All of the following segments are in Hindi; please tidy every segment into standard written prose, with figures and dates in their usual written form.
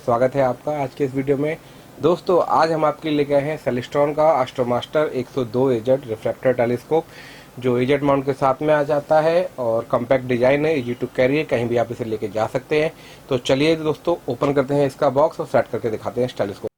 स्वागत है आपका आज के इस वीडियो में। दोस्तों आज हम आपके लिए लेके आए हैं सेलेस्ट्रॉन का एस्ट्रोमास्टर 102 एजेड रिफ्रैक्टर टेलीस्कोप, जो एजेड माउंट के साथ में आ जाता है और कॉम्पैक्ट डिजाइन है, इजी टू कैरी है, कहीं भी आप इसे लेके जा सकते हैं। तो चलिए दोस्तों ओपन करते हैं इसका बॉक्स और सेट करके दिखाते हैं इस टेलीस्कोप।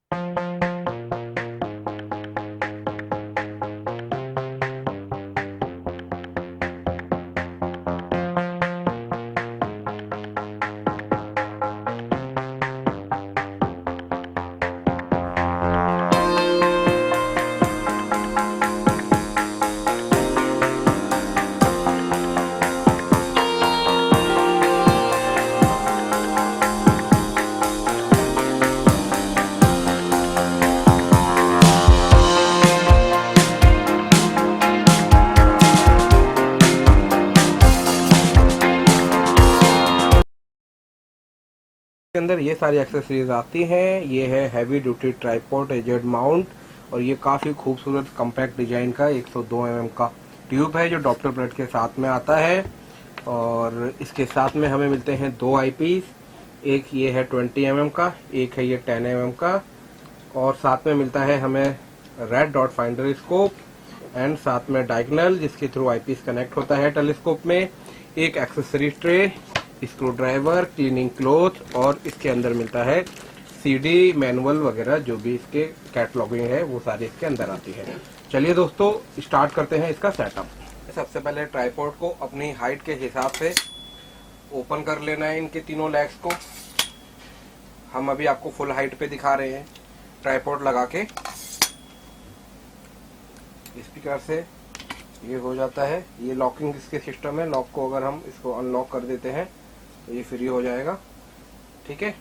के अंदर ये सारी एक्सेसरीज आती हैं। ये है हैवी ड्यूटी ट्राइपॉड एजेड माउंट और ये काफी खूबसूरत कॉम्पैक्ट डिजाइन का 102 mm का ट्यूब है जो डॉप्लर प्लेट के साथ में आता है। और इसके साथ में हमें मिलते हैं दो आईपीस, एक ये है 20 mm का, एक है ये 10 mm का, और साथ में मिलता है हमें red dot finder scope and साथ में डायगोनल जिसके थ्रू आईपीस कनेक्ट होता है टेलीस्कोप में, एक accessory tray, screw driver, cleaning cloth, और इसके अंदर मिलता है सीडी मैनुअल वगैरह जो भी इसके कैटलॉगिंग है वो सारी इसके अंदर आती है। चलिए दोस्तों स्टार्ट करते हैं इसका सेटअप। सबसे पहले ट्राइपॉड को अपनी हाइट के हिसाब से ओपन कर लेना है। इनके तीनों लेग्स को हम अभी आपको फुल हाइट पे दिखा रहे हैं। ट्राइपॉड लगा के स्पीकर से ये हो जाता है। ये लॉकिंग इसके सिस्टम है, लॉक को अगर हम इसको अनलॉक कर देते हैं तो ये फ्री हो जाएगा, ठीक है।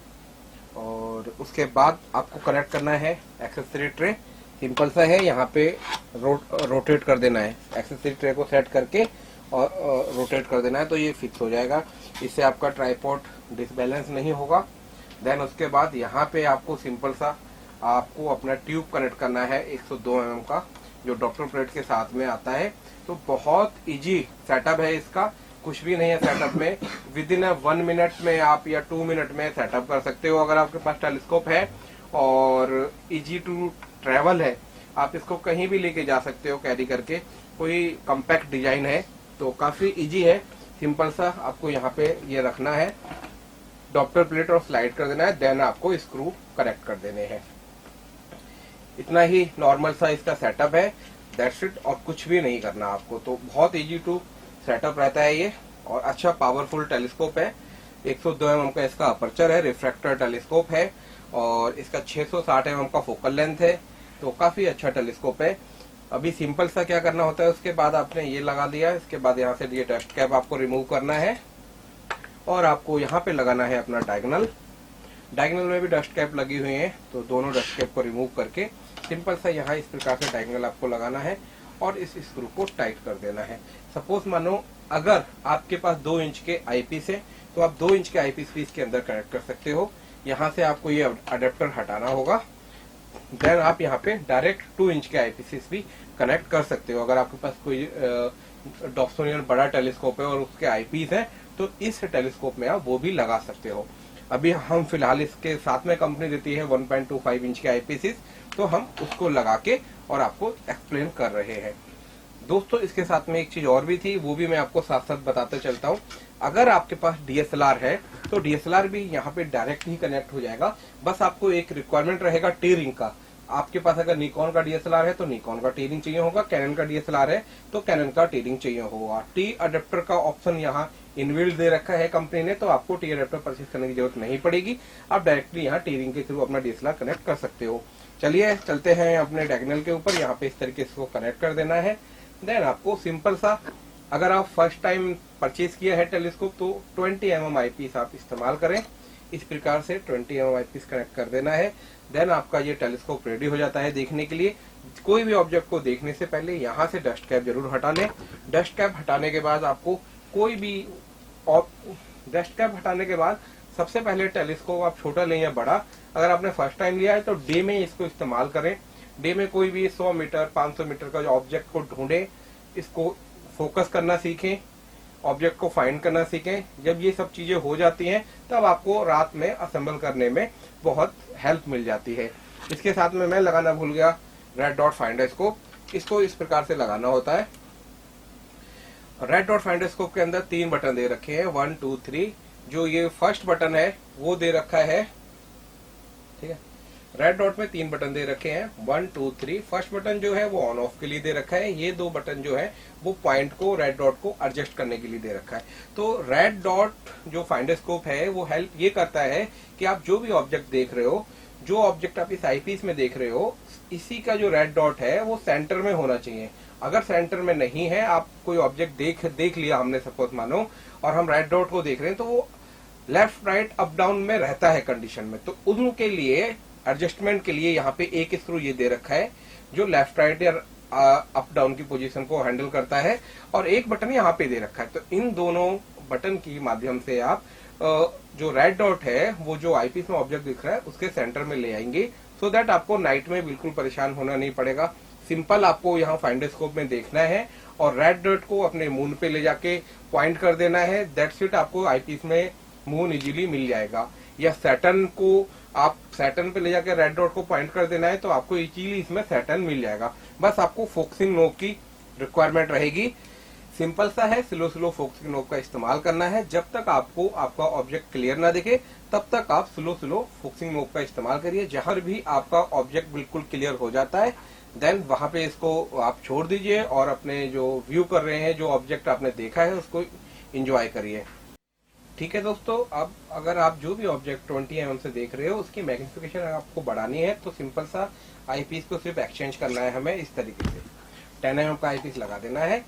और उसके बाद आपको कनेक्ट करना है एक्सेसरी ट्रे। सिंपल सा है, यहाँ पे रोटेट कर देना है, एक्सेसरी ट्रे को सेट करके और रोटेट कर देना है तो ये फिक्स हो जाएगा। इससे आपका ट्राइपॉड डिसबैलेंस नहीं होगा। देन उसके बाद यहाँ पे आपको सिंपल सा आपको अपना ट्यूब कनेक्ट करना है 102 mm का जो डॉप्लर प्लेट के साथ में आता है। तो बहुत इजी सेटअप है इसका, कुछ भी नहीं है सेटअप में। विद इन 1 मिनट में आप या 2 मिनट में सेटअप कर सकते हो अगर आपके पास टेलीस्कोप है और इजी टू ट्रेवल है। आप इसको कहीं भी लेके जा सकते हो कैरी करके। कोई कॉम्पैक्ट डिजाइन है तो काफी इजी है। सिंपल सा आपको यहाँ पे ये रखना है, डॉप्लर प्लेट और स्लाइड कर देना है, देन आपको स्क्रू कनेक्ट कर देने हैं। इतना ही नॉर्मल सा इसका सेटअप है, दैट्स इट, और कुछ भी नहीं करना आपको। तो बहुत इजी टू सेटअप रहता है ये और अच्छा पावरफुल टेलीस्कोप है। 102 mm का इसका अपर्चर है, रिफ्रैक्टर टेलीस्कोप है और इसका 660 mm का फोकल लेंथ है। तो काफी अच्छा टेलीस्कोप है। अभी सिंपल सा क्या करना होता है, उसके बाद आपने ये लगा दिया, इसके बाद यहाँ से ये डस्ट कैप आपको रिमूव करना है और आपको यहाँ पे लगाना है अपना डायगोनल। डायगोनल में भी डस्ट कैप लगी हुई है तो दोनों डस्ट कैप को रिमूव करके सिंपल सा यहाँ इस प्रकार से डायगोनल आपको लगाना है और इस स्क्रू को टाइट कर देना है। सपोज मानो अगर आपके पास 2 इंच के आईपीस है तो आप 2 इंच के आईपीस भी इसके अंदर कनेक्ट कर सकते हो। यहाँ से आपको ये अडेप्टर हटाना होगा, देन आप यहाँ पे डायरेक्ट 2 इंच के आईपीस भी कनेक्ट कर सकते हो। अगर आपके पास कोई डॉप्सोनियन बड़ा टेलीस्कोप है और उसके आईपीस है तो इस टेलीस्कोप में आप वो भी लगा सकते हो। अभी हम फिलहाल इसके साथ में कंपनी देती है 1.25 इंच के आईपीसीस, तो हम उसको लगा के और आपको एक्सप्लेन कर रहे हैं। दोस्तों इसके साथ में एक चीज और भी थी, वो भी मैं आपको साथ साथ बताते चलता हूँ। अगर आपके पास डीएसएलआर है तो डीएसएलआर भी यहाँ पे डायरेक्ट ही कनेक्ट हो जाएगा। बस आपको एक रिक्वायरमेंट रहेगा टी रिंग का। आपके पास अगर निकॉन का डीएसएलआर है तो निकॉन का टी रिंग चाहिए होगा, कैनन का डीएसएलआर है तो कैनन का टी रिंग चाहिए होगा। टी अडेप्टर का ऑप्शन यहाँ इनबिल्ट दे रखा है कंपनी ने, तो आपको टी अडेप्टर परचेज करने की जरूरत नहीं पड़ेगी। आप डायरेक्टली यहाँ टी रिंग के थ्रू अपना डीएसएलआर कनेक्ट कर सकते हो। चलिए चलते हैं अपने डायगोनल के ऊपर। यहाँ पे इस तरीके से इसको कनेक्ट कर देना है। देन आपको सिंपल सा, अगर आप फर्स्ट टाइम परचेज किया है टेलीस्कोप तो 20 mm आईपीस आप इस्तेमाल करें। इस प्रकार से 20 mm आईपीस कनेक्ट कर देना है। देन आपका ये टेलीस्कोप रेडी हो जाता है देखने के लिए। कोई भी ऑब्जेक्ट को देखने से पहले यहाँ से डस्ट कैप जरूर हटा लें। डस्ट कैप हटाने के बाद आपको कोई भी डस्ट कैप हटाने के बाद सबसे पहले टेलीस्कोप आप छोटा लें या बड़ा। अगर आपने फर्स्ट टाइम लिया है तो डे में इसको इस्तेमाल करें। डे में कोई भी 100 मीटर 500 मीटर का ऑब्जेक्ट को ढूंढें, इसको फोकस करना सीखें, ऑब्जेक्ट को फाइंड करना सीखें। जब ये सब चीजें हो जाती हैं तब आपको रात में असेंबल करने में बहुत हेल्प मिल जाती है। इसके साथ में मैं लगाना भूल गया रेड डॉट फाइंडर स्कोप। इसको इस प्रकार से लगाना होता है। रेड डॉट फाइंडर स्कोप के अंदर 3 बटन दे रखे हैं, 1 2 3। जो ये फर्स्ट बटन है वो दे रखा है, ठीक है। रेड डॉट में 3 बटन दे रखे हैं, 1 2 3। फर्स्ट बटन जो है वो ऑन ऑफ के लिए दे रखा है। ये 2 बटन जो है वो पॉइंट को, रेड डॉट को एडजस्ट करने के लिए दे रखा है। तो रेड डॉट जो फाइंडर स्कोप है वो हेल्प ये करता है कि आप जो भी ऑब्जेक्ट देख रहे हो, जो ऑब्जेक्ट आप इस आईपीस में देख रहे हो, इसी का जो रेड डॉट है वो सेंटर में होना चाहिए। अगर सेंटर में नहीं है, आप कोई ऑब्जेक्ट देख लिया हमने सपोज मानो, और हम रेड डॉट को देख रहे हैं, तो वो लेफ्ट राइट अप डाउन में रहता है कंडीशन में। तो उनके लिए एडजस्टमेंट के लिए यहाँ पे एक स्क्रू ये दे रखा है जो लेफ्ट राइट या अप डाउन की पोजीशन को हैंडल करता है, और एक बटन यहाँ पे दे रखा है। तो इन दोनों बटन की माध्यम से आप जो रेड डॉट है वो जो आईपीस में ऑब्जेक्ट दिख रहा है उसके सेंटर में ले आएंगे, सो दैट आपको नाइट में बिल्कुल परेशान होना नहीं पड़ेगा। सिंपल आपको यहाँ फाइंडर स्कोप में देखना है और रेड डॉट को अपने मून पे ले जाके पॉइंट कर देना है। दैट्स इट, आपको आईपीस में मून इजीली मिल जाएगा। या सैटर्न को आप सैटर्न पे ले जाके रेड डॉट को पॉइंट कर देना है तो आपको इजीली इसमें सैटर्न मिल जाएगा। बस आपको फोकसिंग नोब की रिक्वायरमेंट रहेगी। सिंपल सा है, स्लो स्लो फोकसिंग नोब का इस्तेमाल करना है। जब तक आपको आपका ऑब्जेक्ट क्लियर ना दिखे तब तक आप स्लो स्लो फोकसिंग नोब का इस्तेमाल करिए। जहां भी आपका ऑब्जेक्ट बिल्कुल क्लियर हो जाता है देन वहां पे इसको आप छोड़ दीजिए और अपने जो व्यू कर रहे हैं, जो ऑब्जेक्ट आपने देखा है, उसको एंजॉय करिए। ठीक है दोस्तों, अब अगर आप जो भी ऑब्जेक्ट 20 mm से देख रहे हो उसकी मैग्निफिकेशन अगर आपको बढ़ानी है तो सिंपल सा आईपीस को सिर्फ एक्सचेंज करना है हमें। इस तरीके से 10 mm का आईपीस लगा देना है,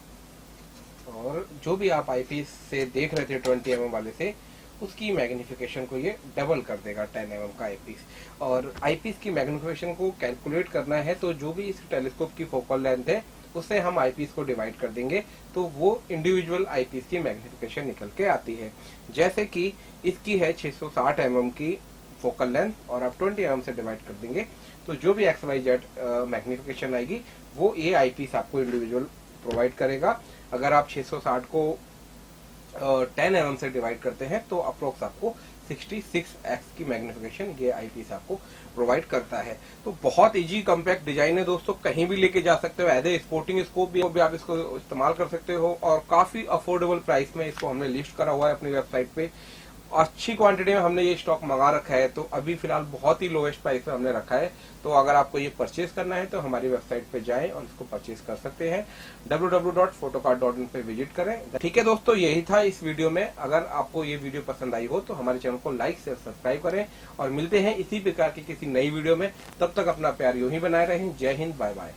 और जो भी आप आईपीस से देख रहे थे 20 mm वाले से, उसकी मैग्निफिकेशन को ये डबल कर देगा 10 mm का आईपीस। और आईपीस की मैग्निफिकेशन को कैलकुलेट करना है तो जो भी इस टेलीस्कोप की फोकल लेंथ है उससे हम आईपीस को डिवाइड कर देंगे तो वो इंडिविजुअल आईपीस की मैग्निफिकेशन निकल के आती है। जैसे कि इसकी है 660 mm की फोकल लेंथ, और आप 20 mm से डिवाइड कर देंगे तो जो भी XYZ मैग्निफिकेशन आएगी वो ये आईपीस आपको इंडिविजुअल प्रोवाइड करेगा। अगर आप 660 को 10 mm से डिवाइड करते हैं तो अप्रोक्स आपको 66x की मैग्निफिकेशन ये आईपीस आपको प्रोवाइड करता है। तो बहुत इजी कॉम्पैक्ट डिजाइन है दोस्तों, कहीं भी लेके जा सकते हो। एज ए स्पोर्टिंग स्कोप भी आप इसको इस्तेमाल कर सकते हो, और काफी अफोर्डेबल प्राइस में इसको हमने लिस्ट करा हुआ है अपनी वेबसाइट पे। अच्छी क्वांटिटी में हमने ये स्टॉक मंगा रखा है, तो अभी फिलहाल बहुत ही लोएस्ट प्राइस में हमने रखा है। तो अगर आपको ये परचेज करना है तो हमारी वेबसाइट पे जाएं और इसको परचेज कर सकते हैं। www.photocard.in पे विजिट करें। ठीक है दोस्तों, यही था इस वीडियो में। अगर आपको ये वीडियो पसंद आई हो तो हमारे चैनल को लाइक शेयर सब्सक्राइब करें, और मिलते हैं इसी प्रकार की किसी नई वीडियो में। तब तक अपना प्यार यूं ही बनाए रहें। जय हिंद, बाय बाय।